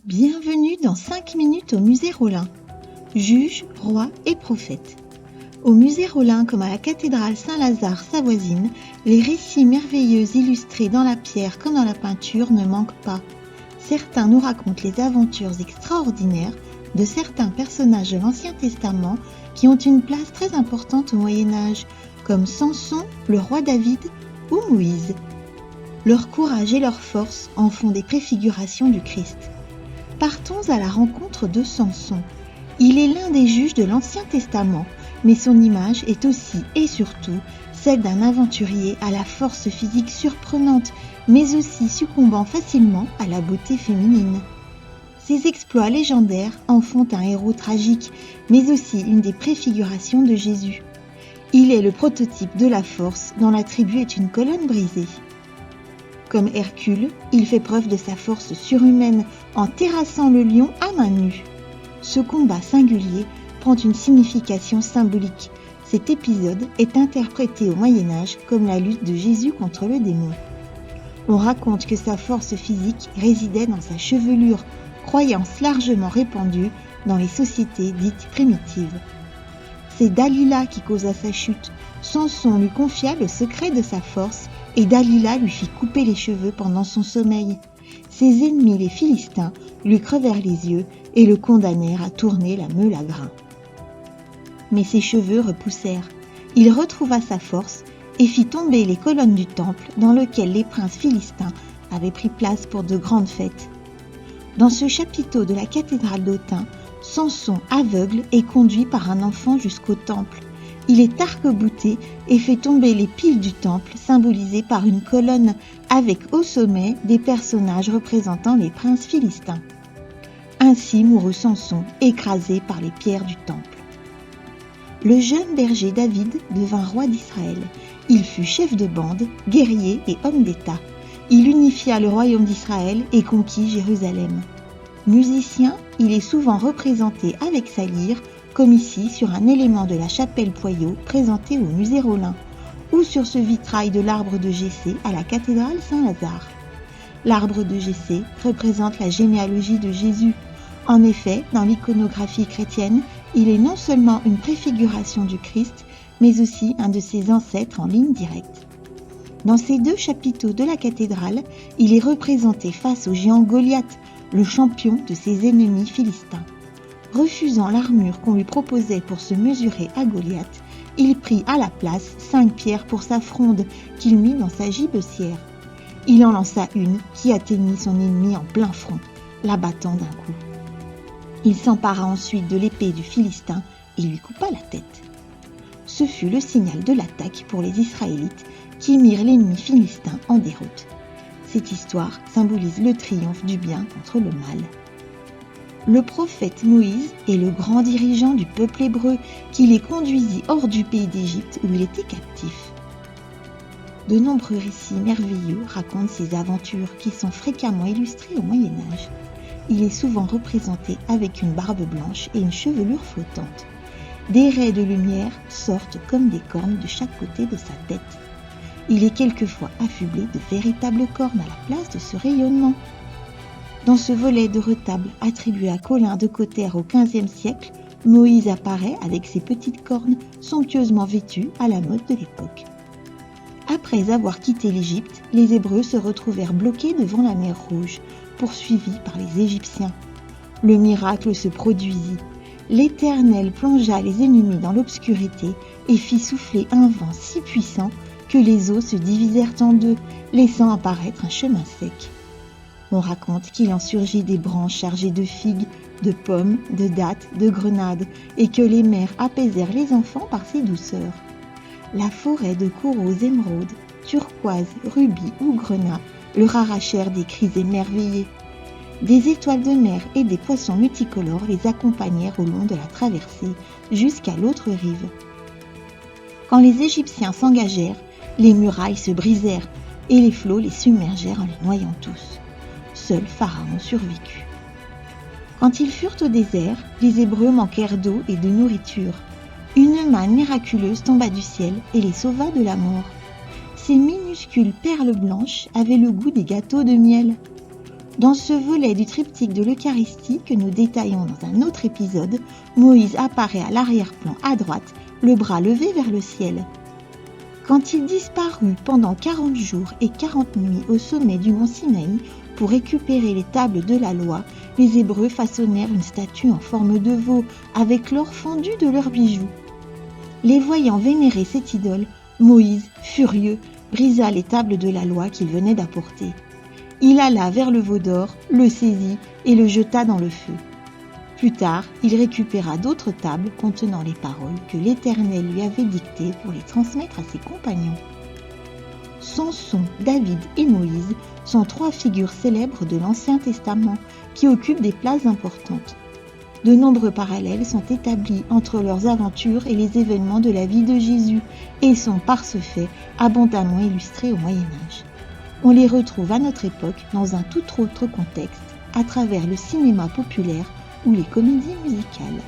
Bienvenue dans 5 minutes au musée Rolin. Juge, roi et prophète. Au musée Rolin comme à la cathédrale Saint-Lazare savoisine, les récits merveilleux illustrés dans la pierre comme dans la peinture ne manquent pas. Certains nous racontent les aventures extraordinaires de certains personnages de l'Ancien Testament qui ont une place très importante au Moyen-Âge, comme Samson, le roi David ou Moïse. Leur courage et leur force en font des préfigurations du Christ. Partons à la rencontre de Samson. Il est l'un des juges de l'Ancien Testament, mais son image est aussi et surtout celle d'un aventurier à la force physique surprenante, mais aussi succombant facilement à la beauté féminine. Ses exploits légendaires en font un héros tragique, mais aussi une des préfigurations de Jésus. Il est le prototype de la force dont la tribu est une colonne brisée. Comme Hercule, il fait preuve de sa force surhumaine en terrassant le lion à main nue. Ce combat singulier prend une signification symbolique. Cet épisode est interprété au Moyen-Âge comme la lutte de Jésus contre le démon. On raconte que sa force physique résidait dans sa chevelure, croyance largement répandue dans les sociétés dites primitives. C'est Dalila qui causa sa chute. Samson lui confia le secret de sa force et Dalila lui fit couper les cheveux pendant son sommeil. Ses ennemis les Philistins lui crevèrent les yeux et le condamnèrent à tourner la meule à grains. Mais ses cheveux repoussèrent. Il retrouva sa force et fit tomber les colonnes du temple dans lequel les princes philistins avaient pris place pour de grandes fêtes. Dans ce chapiteau de la cathédrale d'Autun, Samson, aveugle, est conduit par un enfant jusqu'au temple. Il est arc-bouté et fait tomber les piles du temple, symbolisées par une colonne avec au sommet des personnages représentant les princes philistins. Ainsi mourut Samson, écrasé par les pierres du temple. Le jeune berger David devint roi d'Israël. Il fut chef de bande, guerrier et homme d'État. Il unifia le royaume d'Israël et conquit Jérusalem. Musicien, il est souvent représenté avec sa lyre, comme ici sur un élément de la chapelle Poyot présenté au musée Rolin, ou sur ce vitrail de l'arbre de Jessé à la cathédrale Saint-Lazare. L'arbre de Jessé représente la généalogie de Jésus. En effet, dans l'iconographie chrétienne, il est non seulement une préfiguration du Christ, mais aussi un de ses ancêtres en ligne directe. Dans ces deux chapiteaux de la cathédrale, il est représenté face au géant Goliath, le champion de ses ennemis philistins. Refusant l'armure qu'on lui proposait pour se mesurer à Goliath, il prit à la place 5 pierres pour sa fronde qu'il mit dans sa gibecière. Il en lança une qui atteignit son ennemi en plein front, l'abattant d'un coup. Il s'empara ensuite de l'épée du Philistin et lui coupa la tête. Ce fut le signal de l'attaque pour les Israélites qui mirent l'ennemi philistin en déroute. Cette histoire symbolise le triomphe du bien contre le mal. Le prophète Moïse est le grand dirigeant du peuple hébreu qui les conduisit hors du pays d'Égypte où il était captif. De nombreux récits merveilleux racontent ses aventures qui sont fréquemment illustrés au Moyen-Âge. Il est souvent représenté avec une barbe blanche et une chevelure flottante. Des raies de lumière sortent comme des cornes de chaque côté de sa tête. Il est quelquefois affublé de véritables cornes à la place de ce rayonnement. Dans ce volet de retable attribué à Colin de Cottère au XVe siècle, Moïse apparaît avec ses petites cornes somptueusement vêtues à la mode de l'époque. Après avoir quitté l'Égypte, les Hébreux se retrouvèrent bloqués devant la mer Rouge, poursuivis par les Égyptiens. Le miracle se produisit. L'Éternel plongea les ennemis dans l'obscurité et fit souffler un vent si puissant que les eaux se divisèrent en deux, laissant apparaître un chemin sec. On raconte qu'il en surgit des branches chargées de figues, de pommes, de dattes, de grenades, et que les mères apaisèrent les enfants par ces douceurs. La forêt de coraux émeraudes, turquoises, rubis ou grenats leur arrachèrent des cris émerveillés. Des étoiles de mer et des poissons multicolores les accompagnèrent au long de la traversée jusqu'à l'autre rive. Quand les Égyptiens s'engagèrent, les murailles se brisèrent et les flots les submergèrent en les noyant tous. Seul Pharaon survécut. Quand ils furent au désert, les Hébreux manquèrent d'eau et de nourriture. Une manne miraculeuse tomba du ciel et les sauva de la mort. Ces minuscules perles blanches avaient le goût des gâteaux de miel. Dans ce volet du triptyque de l'Eucharistie que nous détaillons dans un autre épisode, Moïse apparaît à l'arrière-plan à droite, le bras levé vers le ciel. Quand il disparut pendant 40 jours et 40 nuits au sommet du mont Sinaï pour récupérer les tables de la loi, les Hébreux façonnèrent une statue en forme de veau avec l'or fondu de leurs bijoux. Les voyant vénérer cette idole, Moïse, furieux, brisa les tables de la loi qu'il venait d'apporter. Il alla vers le veau d'or, le saisit et le jeta dans le feu. Plus tard, il récupéra d'autres tables contenant les paroles que l'Éternel lui avait dictées pour les transmettre à ses compagnons. Samson, David et Moïse sont 3 figures célèbres de l'Ancien Testament qui occupent des places importantes. De nombreux parallèles sont établis entre leurs aventures et les événements de la vie de Jésus et sont par ce fait abondamment illustrés au Moyen Âge. On les retrouve à notre époque dans un tout autre contexte, à travers le cinéma populaire ou les comédies musicales.